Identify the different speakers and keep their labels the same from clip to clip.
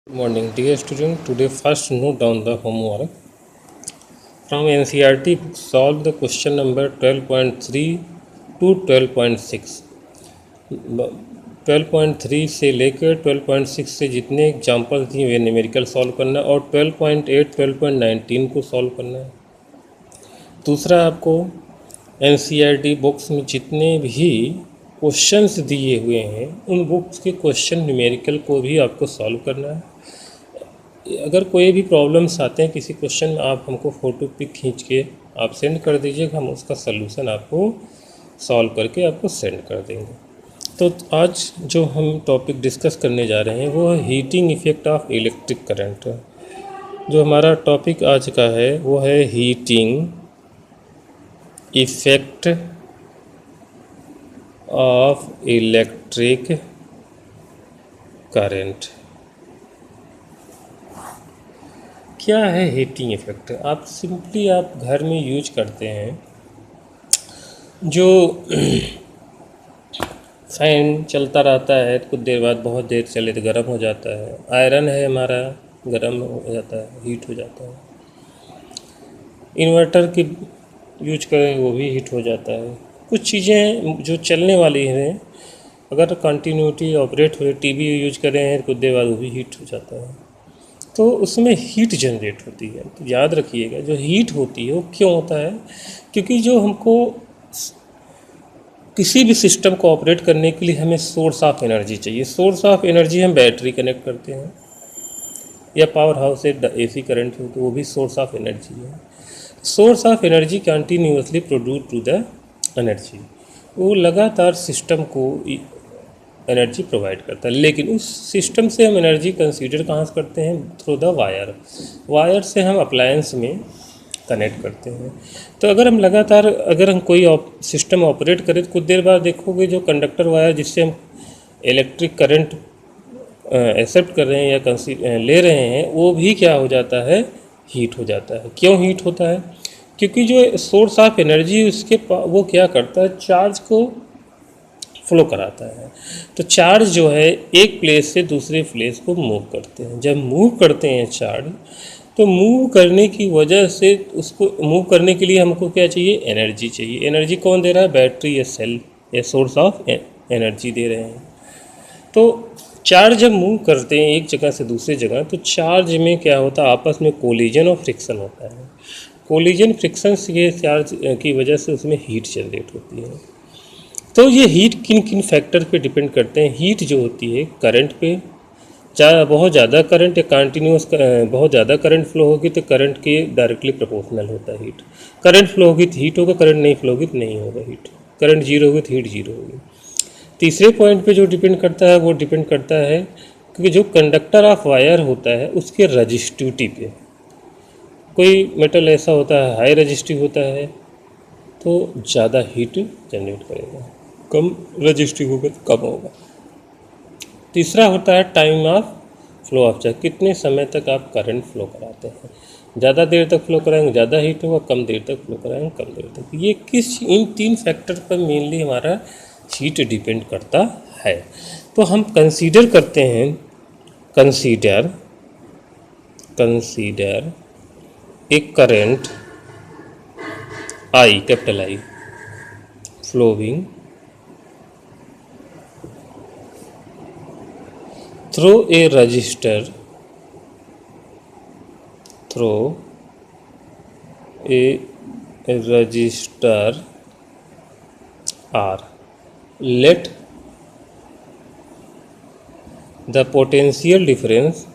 Speaker 1: Good morning, dear student. Today, first note down the homework from NCERT. Solve the question number 12.3 to 12.6. 12.3 से लेकर 12.6 से जितने examples दिए वे numerical solve करना है और 12.8 12.19 को सॉल्व करना है। दूसरा, आपको NCERT बुक्स में जितने भी क्वेश्चंस दिए हुए हैं उन बुक्स के क्वेश्चन न्यूमेरिकल को भी आपको सॉल्व करना है। अगर कोई भी प्रॉब्लम्स आते हैं किसी क्वेश्चन में, आप हमको फ़ोटो पिक खींच के आप सेंड कर दीजिएगा, हम उसका सलूशन आपको सॉल्व करके आपको सेंड कर देंगे। तो आज जो हम टॉपिक डिस्कस करने जा रहे हैं वो है heating effect of electric current. जो हमारा टॉपिक आज का है वो है heating effect of electric current. क्या है हीटिंग इफ़ेक्ट? आप सिंपली आप घर में यूज करते हैं, जो फ़ैन चलता रहता है, कुछ देर बाद बहुत देर चले तो गर्म हो जाता है। आयरन है हमारा, गर्म हो जाता है, हीट हो जाता है। इन्वर्टर की यूज करें वो भी हीट हो जाता है। कुछ चीज़ें जो चलने वाली हैं, अगर कंटिन्यूटी ऑपरेट हो, टीवी यूज करें हैं कुछ देर बाद वो भी हीट हो जाता है, तो उसमें हीट जनरेट होती है। तो याद रखिएगा, जो हीट होती है वो क्यों होता है? क्योंकि जो हमको किसी भी सिस्टम को ऑपरेट करने के लिए हमें सोर्स ऑफ एनर्जी चाहिए। सोर्स ऑफ एनर्जी हम बैटरी कनेक्ट करते हैं या पावर हाउस से AC करंट हो तो वो भी सोर्स ऑफ एनर्जी है। Source of energy continuously produce to the energy, वो लगातार सिस्टम को एनर्जी प्रोवाइड करता है। लेकिन उस सिस्टम से हम एनर्जी कंसीडर कहाँ से करते हैं? Through the wire. वायर से हम अप्लायंस में कनेक्ट करते हैं। तो अगर हम लगातार अगर हम कोई सिस्टम ऑपरेट करें तो कुछ देर बाद देखोगे जो कंडक्टर वायर जिससे हम इलेक्ट्रिक करंट एक्सेप्ट कर रहे हैं या ले रहे हैं, वो भी क्या हो जाता है? हीट हो जाता है। क्यों हीट होता है? क्योंकि जो सोर्स ऑफ एनर्जी उसके वो क्या करता है? चार्ज को फ्लो कराता है। तो चार्ज जो है एक प्लेस से दूसरे प्लेस को मूव करते हैं। जब मूव करते हैं चार्ज, तो मूव करने की वजह से उसको मूव करने के लिए हमको क्या चाहिए? एनर्जी चाहिए। एनर्जी कौन दे रहा है? बैटरी या सेल या सोर्स ऑफ एनर्जी दे रहे हैं। तो चार्ज जब मूव करते हैं एक जगह से दूसरी जगह, तो चार्ज में क्या होता है? आपस में कोलिजन और फ्रिक्शन होता है। कोलिजन फ्रिक्शन के चार्ज की वजह से उसमें हीट जनरेट होती है। तो ये हीट किन किन फैक्टर पे डिपेंड करते हैं? हीट जो होती है करंट पे, चाहे बहुत ज़्यादा करंट या कंटिन्यूस बहुत ज़्यादा करंट फ्लो होगी तो करंट के डायरेक्टली प्रोपोर्शनल होता है हीट। करंट फ्लो होगी तो हीट होगा, करंट नहीं फ्लो होगी तो नहीं होगा हीट। करंट जीरो होगी तो हीट जीरो होगी। तीसरे पॉइंट पे जो डिपेंड करता है वो डिपेंड करता है क्योंकि जो कंडक्टर ऑफ वायर होता है उसके रजिस्टिविटी पे। कोई मेटल ऐसा होता है हाई रजिस्टिव होता है तो ज़्यादा हीट जनरेट करेगा, कम रजिस्टिव होगा तो कम होगा। तीसरा होता है time of flow of charge, कितने समय तक आप करंट फ्लो कराते हैं। ज़्यादा देर तक फ्लो कराएंगे ज़्यादा हीट होगा, कम देर तक फ्लो कराएंगे कम देर तक। ये इन तीन फैक्टर पर मेनली हमारा हीट डिपेंड करता है। तो हम कंसीडर करते हैं, कंसीडर एक current I, capital I, flowing through a resistor R. Let the potential difference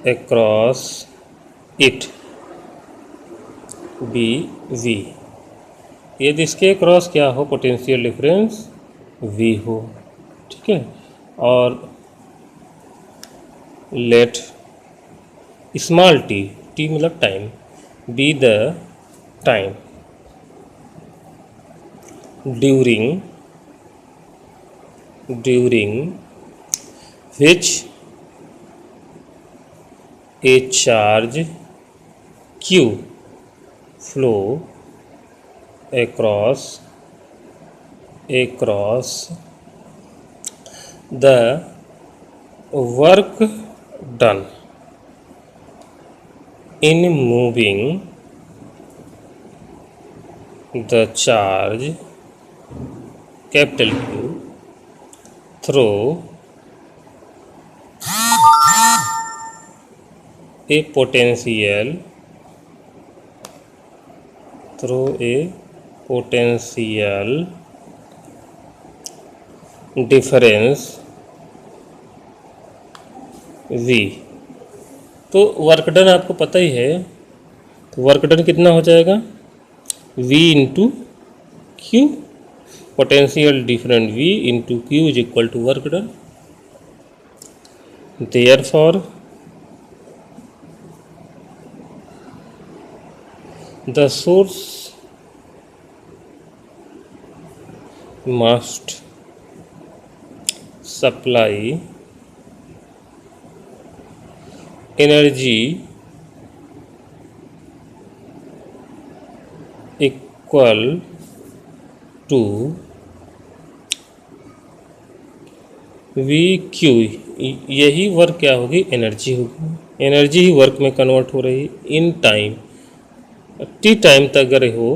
Speaker 1: across it be V। यदि इसके क्रॉस क्या हो? पोटेंशियल डिफरेंस V हो, ठीक है। और लेट स्मॉल टी मतलब time, be the time during which a charge Q flow across the work done in moving the charge capital Q through a potential difference V। तो work done आपको पता ही है, तो वर्क डन कितना हो जाएगा V into Q, potential different V into Q is equal to work done. Therefore the source must supply energy equal to VQ। यही work क्या होगी, एनर्जी होगी। एनर्जी ही वर्क में कन्वर्ट हो रही इन टाइम, टी टाइम तक अगर हो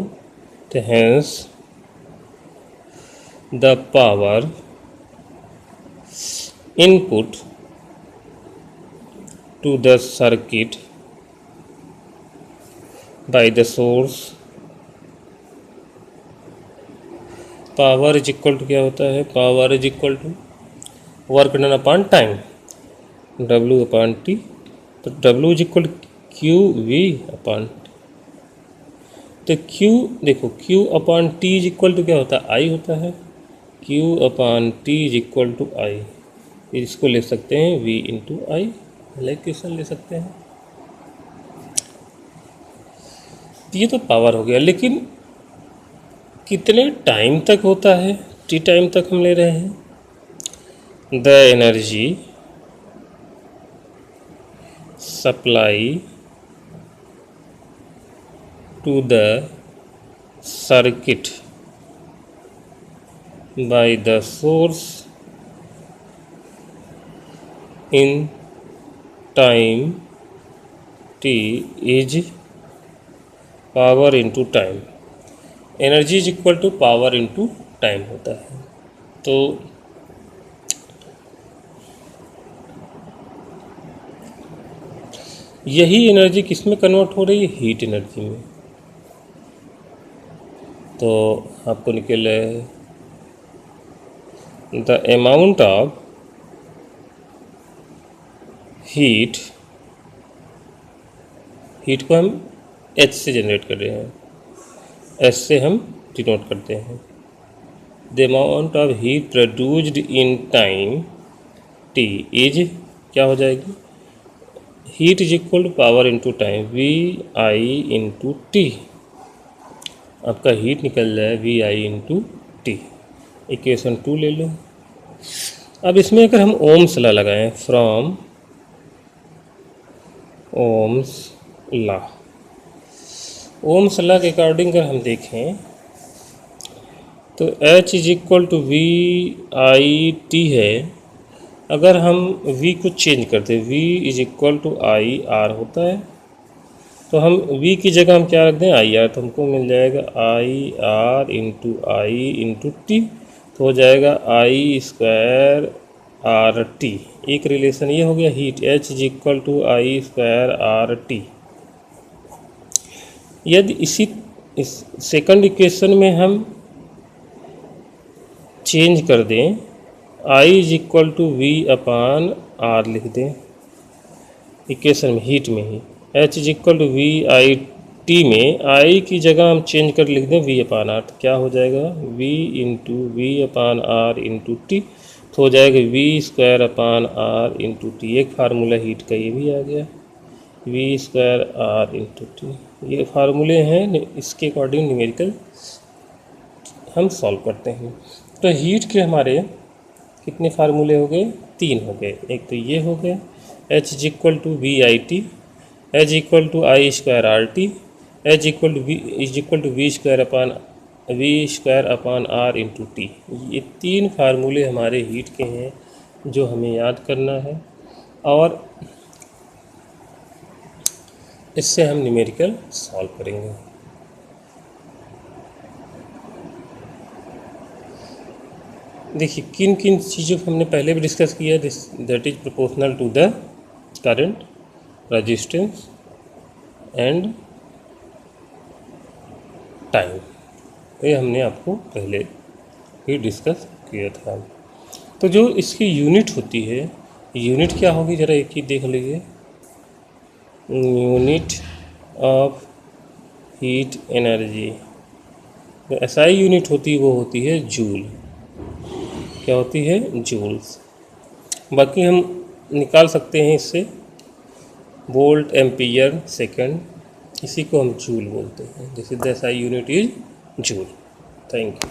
Speaker 1: तो hence the power input to the circuit by the source, power is equal to क्या होता है, power is equal to work done upon time, W upon T. तो W is equal Q V upon, तो Q देखो Q upon T is equal to क्या होता है, I होता है। Q upon T is equal to I, इसको ले सकते हैं V इंटू आई, इक्वेशन ले सकते हैं। ये तो पावर हो गया, लेकिन कितने टाइम तक होता है, टी टाइम तक हम ले रहे हैं। The energy supply to the circuit by the source in time t is power into time। Energy is equal to power into time होता है। तो यही एनर्जी किस में कन्वर्ट हो रही है, हीट एनर्जी में। तो आपको निकल द अमाउंट ऑफ हीट को हम H से जनरेट कर रहे हैं, H से हम डिनोट करते हैं। The amount of heat produced in time T is क्या हो जाएगी, heat is equal to power into time, V I into T. आपका हीट निकल जाए V I into T. Equation 2 ले लो। अब इसमें अगर हम ओम्स लॉ लगाएं, from Ohm's law, Ohm's law के अकॉर्डिंग अगर हम देखें तो H is equal to V I T है। अगर हम V को चेंज करते, V is equal to I R होता है, तो हम V की जगह हम क्या रख दें, आई आर, तो हमको मिल जाएगा I R into I into T, तो हो जाएगा आई स्क्वायर आर टी। एक रिलेशन ये हो गया heat, H is equal to I square R T. यदि इस सेकंड इक्वेशन में हम चेंज कर दें, I is equal to V upon R लिख दें इक्वेशन में, हीट में ही। H is equal to V I T में I की जगह हम चेंज कर लिख दें वी अपान आर, तो क्या हो जाएगा V into V upon R into T, तो हो जाएगा V square upon R into T. एक फार्मूला हीट का ये भी आ गया, V square R into T. ये फार्मूले हैं, इसके अकॉर्डिंग न्यूमेरिकल हम सॉल्व करते हैं। तो हीट के हमारे कितने फार्मूले हो गए, 3 हो गए। एक तो ये हो गए H is equal to V I T, H equal to I square R T, H equal to V square upon R into T. ये 3 फार्मूले हमारे हीट के हैं जो हमें याद करना है, और इससे हम न्यूमेरिकल सॉल्व करेंगे। देखिए किन किन चीज़ों को हमने पहले भी डिस्कस किया, that is proportional to the current, resistance and time. ये हमने आपको पहले ही डिस्कस किया था। तो जो इसकी यूनिट होती है, यूनिट क्या होगी ज़रा एक ही देख लीजिए। यूनिट ऑफ हीट एनर्जी, जो एसआई यूनिट होती है वो होती है जूल। क्या होती है? जूल्स। बाकी हम निकाल सकते हैं इससे वोल्ट, एम्पियर, सेकंड, इसी को हम जूल बोलते हैं। This is the SI unit is joule. Thank you.